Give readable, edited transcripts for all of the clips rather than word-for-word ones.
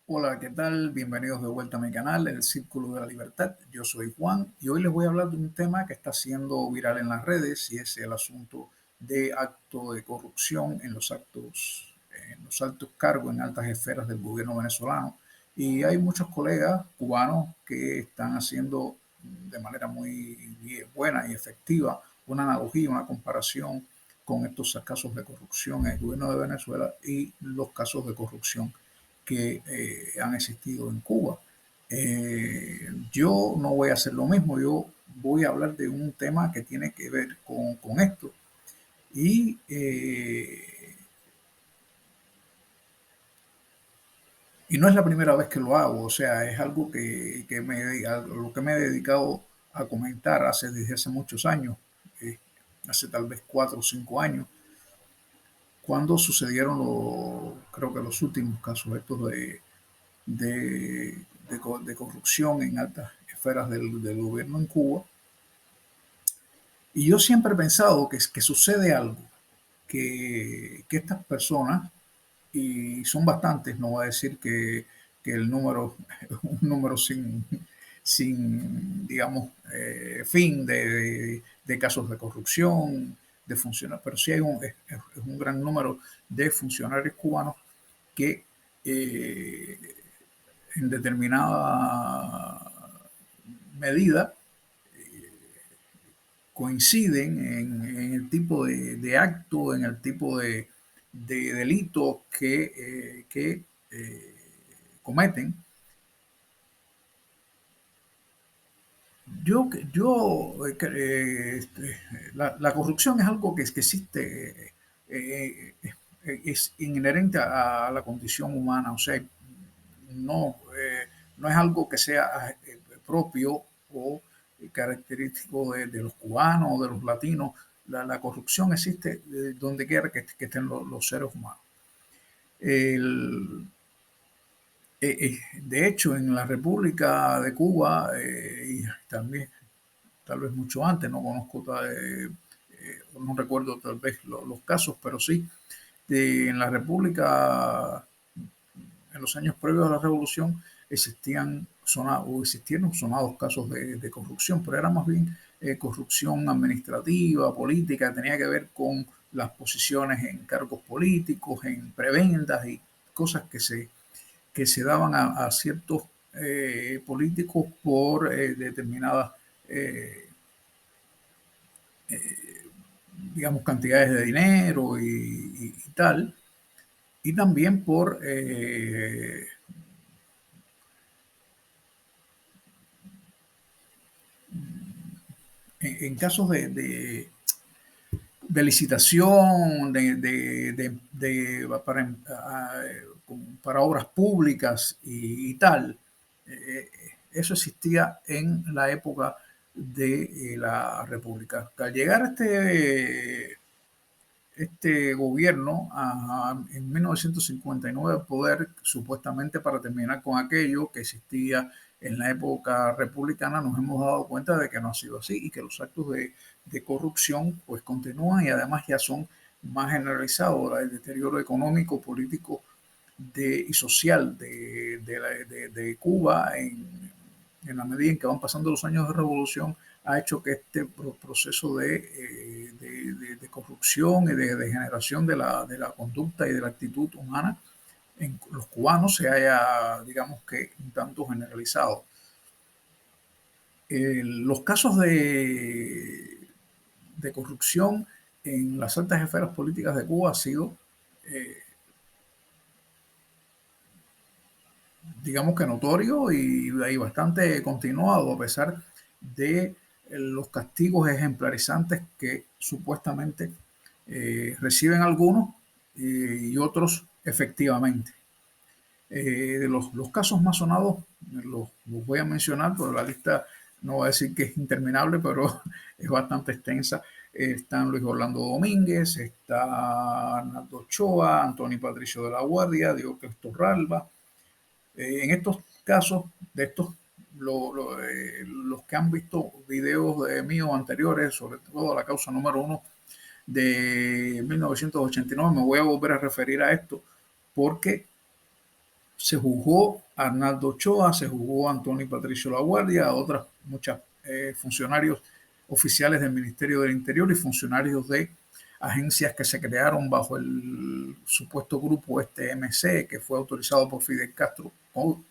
Hola, ¿qué tal? Bienvenidos de vuelta a mi canal, El Círculo de la Libertad. Yo soy Juan y hoy les voy a hablar de un tema que está siendo viral en las redes y es el asunto de acto de corrupción en los altos cargos, en altas esferas del gobierno venezolano. Y hay muchos colegas cubanos que están haciendo de manera muy buena y efectiva una analogía, una comparación con estos casos de corrupción en el gobierno de Venezuela y los casos de corrupción que han existido en Cuba. Yo no voy a hacer lo mismo, yo voy a hablar de un tema que tiene que ver con esto. Y, eh, y no es la primera vez que lo hago, o sea, es algo a lo que me he dedicado a comentar desde hace muchos años, eh, hace tal vez 4 o 5 años, cuando sucedieron creo que los últimos casos estos de corrupción en altas esferas del gobierno en Cuba. Y yo siempre he pensado que sucede algo, que estas personas, y son bastantes, no voy a decir que el número es un número sin digamos, fin de casos de corrupción, de funcionarios, pero sí es un gran número de funcionarios cubanos que eh, en determinada medida coinciden en el tipo de acto, en el tipo de delito que cometen. La corrupción es algo que existe, es inherente a la condición humana, o sea, no, no es algo que sea propio o característico de los cubanos o de los latinos. La corrupción existe donde quiera que estén los seres humanos. El, de hecho, en la República de Cuba, y también tal vez mucho antes, no conozco, no recuerdo tal vez los casos, pero sí, en la República, en los años previos a la revolución, existieron sonados casos de corrupción, pero era más bien corrupción administrativa, política, tenía que ver con las posiciones en cargos políticos, en prebendas y cosas que se daban a ciertos políticos por determinadas, eh, digamos, cantidades de dinero y tal, y también por en casos de licitación, para obras públicas y tal. Eso existía en la época de la República. Al llegar este gobierno en 1959 al poder, supuestamente para terminar con aquello que existía en la época republicana, nos hemos dado cuenta de que no ha sido así y que los actos de corrupción pues continúan y además ya son más generalizados. El deterioro económico, político y social de Cuba en la medida en que van pasando los años de revolución ha hecho que este proceso de corrupción y de degeneración de la conducta y de la actitud humana en los cubanos se haya, digamos que, un tanto generalizado. Los casos de corrupción en las altas esferas políticas de Cuba ha sido, eh, digamos que notorio y bastante continuado, a pesar de los castigos ejemplarizantes que supuestamente reciben algunos y otros efectivamente. De los casos más sonados los voy a mencionar, pero la lista no voy a decir que es interminable, pero es bastante extensa. Están Luis Orlando Domínguez, está Arnaldo Ochoa, Antonio Patricio de la Guardia, Diego Torralba. En estos casos, los que han visto videos de míos anteriores, sobre todo la causa número uno de 1989, me voy a volver a referir a esto porque Se juzgó a Arnaldo Ochoa, se juzgó a Antonio Patricio Laguardia, a otras muchas funcionarios oficiales del Ministerio del Interior y funcionarios de agencias que se crearon bajo el supuesto grupo este MC, que fue autorizado por Fidel Castro con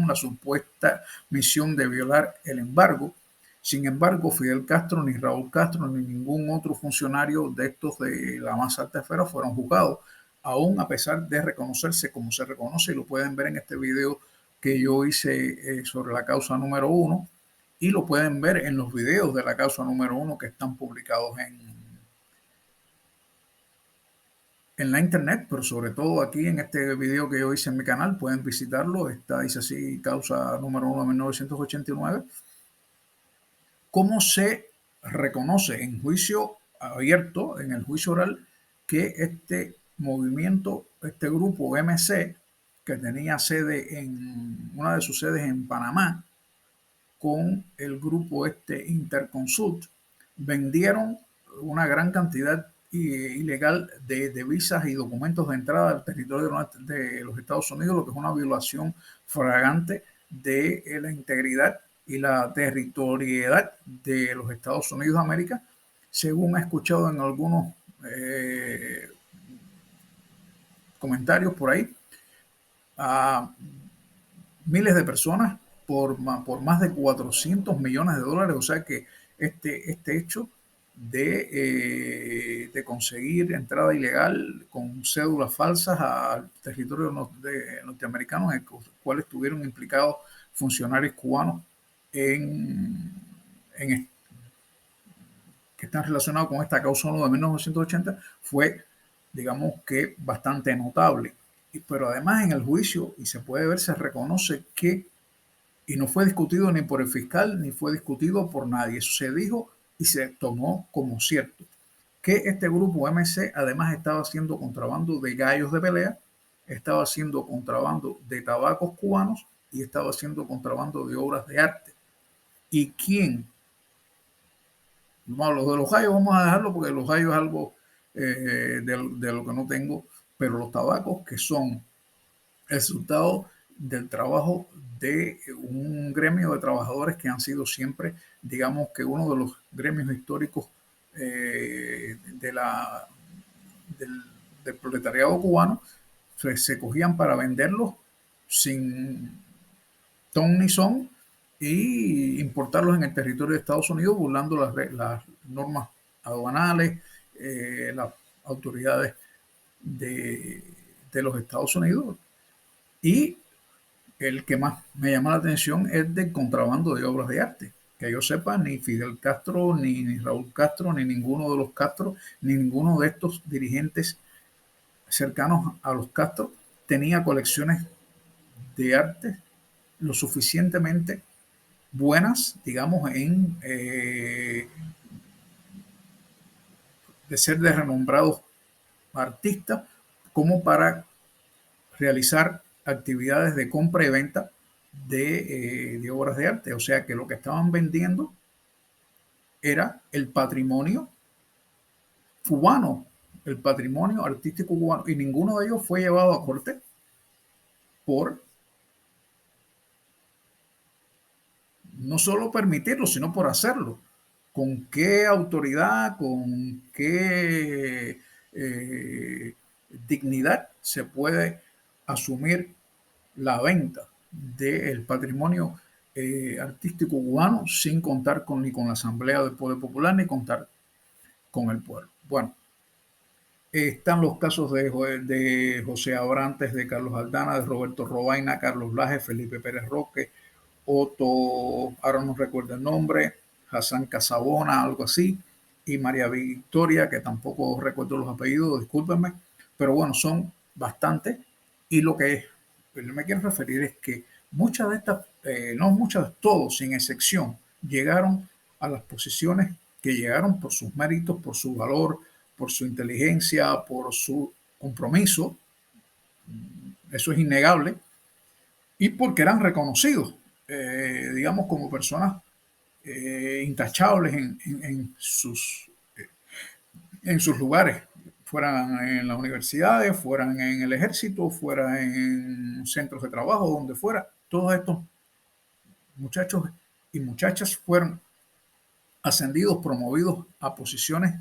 la supuesta misión de violar el embargo. Sin embargo, Fidel Castro, ni Raúl Castro, ni ningún otro funcionario de estos de la más alta esfera fueron juzgados, aún a pesar de reconocerse como se reconoce, y lo pueden ver en este video que yo hice sobre la causa número 1, y lo pueden ver en los videos de la causa número 1 que están publicados en la internet, pero sobre todo aquí en este video que yo hice en mi canal, pueden visitarlo. Está, dice así, causa número 1 de 1989. ¿Cómo se reconoce en juicio abierto, en el juicio oral, que este movimiento, este grupo MC, que tenía sede en una de sus sedes en Panamá, con el grupo este Interconsult, vendieron una gran cantidad ilegal de visas y documentos de entrada al territorio de los Estados Unidos, lo que es una violación flagrante de la integridad y la territorialidad de los Estados Unidos de América, según he escuchado en algunos comentarios por ahí, a miles de personas por más de 400 millones de dólares. O sea que este hecho de conseguir entrada ilegal con cédulas falsas al territorio norteamericano, en el cual estuvieron implicados funcionarios cubanos en que están relacionados con esta causa 1 de 1980, fue, digamos que, bastante notable. Pero además en el juicio, y se puede ver, se reconoce que, y no fue discutido ni por el fiscal, ni fue discutido por nadie, eso se dijo y se tomó como cierto, que este grupo MC además estaba haciendo contrabando de gallos de pelea, estaba haciendo contrabando de tabacos cubanos y estaba haciendo contrabando de obras de arte. ¿Y quién? No, lo de los gallos vamos a dejarlo porque los gallos es algo de lo que no tengo, pero los tabacos, que son el resultado del trabajo de un gremio de trabajadores que han sido siempre, digamos que uno de los gremios históricos de del, del proletariado cubano, se cogían para venderlos sin ton ni son y importarlos en el territorio de Estados Unidos burlando las normas aduanales, las autoridades de, de los Estados Unidos. Y el que más me llama la atención es del contrabando de obras de arte. Que yo sepa, ni Fidel Castro, ni Raúl Castro, ni ninguno de los Castro, ni ninguno de estos dirigentes cercanos a los Castro tenía colecciones de arte lo suficientemente buenas, digamos, de ser de renombrados artistas, como para realizar actividades de compra y venta de obras de arte. O sea que lo que estaban vendiendo era el patrimonio cubano, el patrimonio artístico cubano, y ninguno de ellos fue llevado a corte por no solo permitirlo, sino por hacerlo. ¿Con qué autoridad, con qué dignidad se puede asumir la venta del patrimonio artístico cubano sin contar ni con la Asamblea del Poder Popular ni contar con el pueblo? Bueno, están los casos de José Abrantes, de Carlos Aldana, de Roberto Robaina, Carlos Laje, Felipe Pérez Roque, Otto, ahora no recuerdo el nombre, Hassan Casabona, algo así, y María Victoria, que tampoco recuerdo los apellidos, discúlpenme, pero bueno, son bastantes. Y lo que me quiero referir es que muchas de estas, no muchas, todos sin excepción, llegaron a las posiciones que llegaron por sus méritos, por su valor, por su inteligencia, por su compromiso, eso es innegable, y porque eran reconocidos, digamos, como personas intachables en sus lugares. fueran en las universidades, fueran en el ejército, fueran en centros de trabajo, donde fuera. Todos estos muchachos y muchachas fueron ascendidos, promovidos a posiciones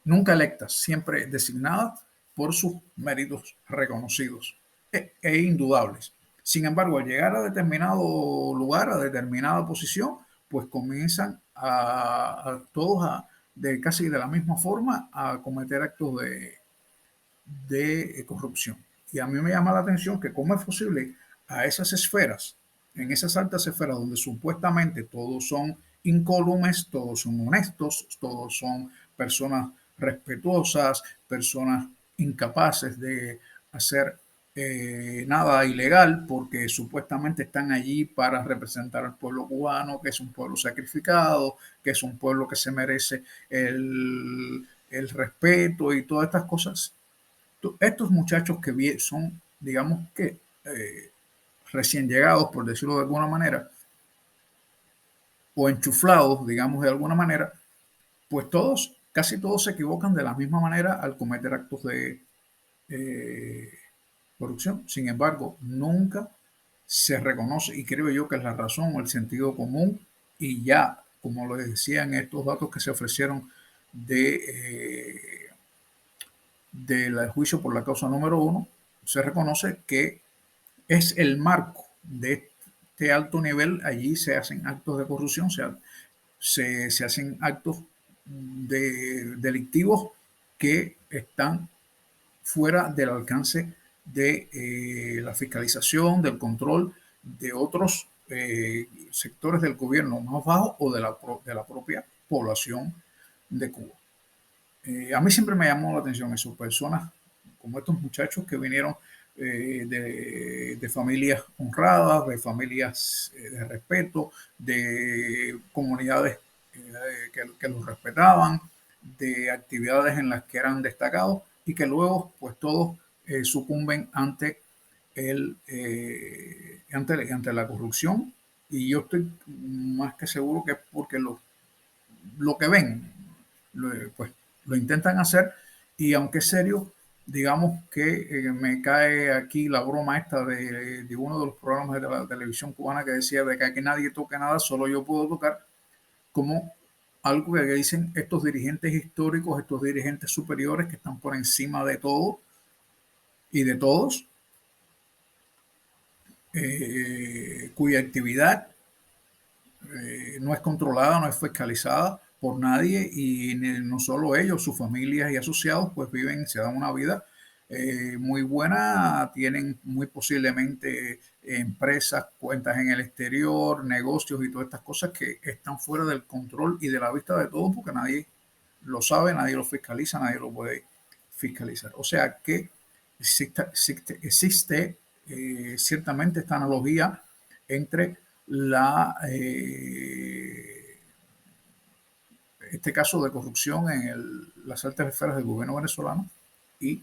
nunca electas, siempre designadas por sus méritos reconocidos e indudables. Sin embargo, al llegar a determinado lugar, a determinada posición, pues comienzan a todos de casi de la misma forma a cometer actos de corrupción. Y a mí me llama la atención que cómo es posible a esas esferas, en esas altas esferas donde supuestamente todos son incólumes, todos son honestos, todos son personas respetuosas, personas incapaces de hacer nada ilegal porque supuestamente están allí para representar al pueblo cubano, que es un pueblo sacrificado, que es un pueblo que se merece el respeto y todas estas cosas. Estos muchachos que son, digamos que, recién llegados, por decirlo de alguna manera, o enchuflados, digamos de alguna manera, pues todos, casi todos se equivocan de la misma manera al cometer actos de eh, corrupción. Sin embargo, nunca se reconoce, y creo yo que es la razón o el sentido común, y ya, como lo decía en estos datos que se ofrecieron de del juicio por la causa número uno, se reconoce que es el marco de este alto nivel. Allí se hacen actos de corrupción, se hacen actos delictivos que están fuera del alcance de la fiscalización, del control de otros sectores del gobierno más bajo o de la propia población de Cuba. A mí siempre me llamó la atención eso, personas como estos muchachos que vinieron de familias honradas, de familias de respeto, de comunidades que los respetaban, de actividades en las que eran destacados y que luego pues todos sucumben ante la corrupción. Y yo estoy más que seguro que es porque lo que ven, pues lo intentan hacer. Y aunque es serio, digamos que me cae aquí la broma esta de uno de los programas de la televisión cubana que decía de que aquí nadie toque nada, solo yo puedo tocar, como algo que dicen estos dirigentes históricos, estos dirigentes superiores que están por encima de todo y de todos, cuya actividad no es controlada, no es fiscalizada por nadie, y no solo ellos, sus familias y asociados pues viven, se dan una vida muy buena, tienen muy posiblemente empresas, cuentas en el exterior, negocios y todas estas cosas que están fuera del control y de la vista de todos porque nadie lo sabe, nadie lo fiscaliza, nadie lo puede fiscalizar. O sea que existe ciertamente esta analogía entre este caso de corrupción en las altas esferas del gobierno venezolano y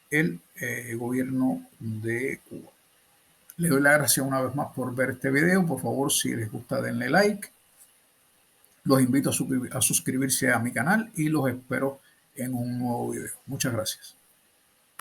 el gobierno de Cuba. Le doy las gracias una vez más por ver este video. Por favor, si les gusta, denle like. Los invito a suscribirse a mi canal y los espero en un nuevo video. Muchas gracias.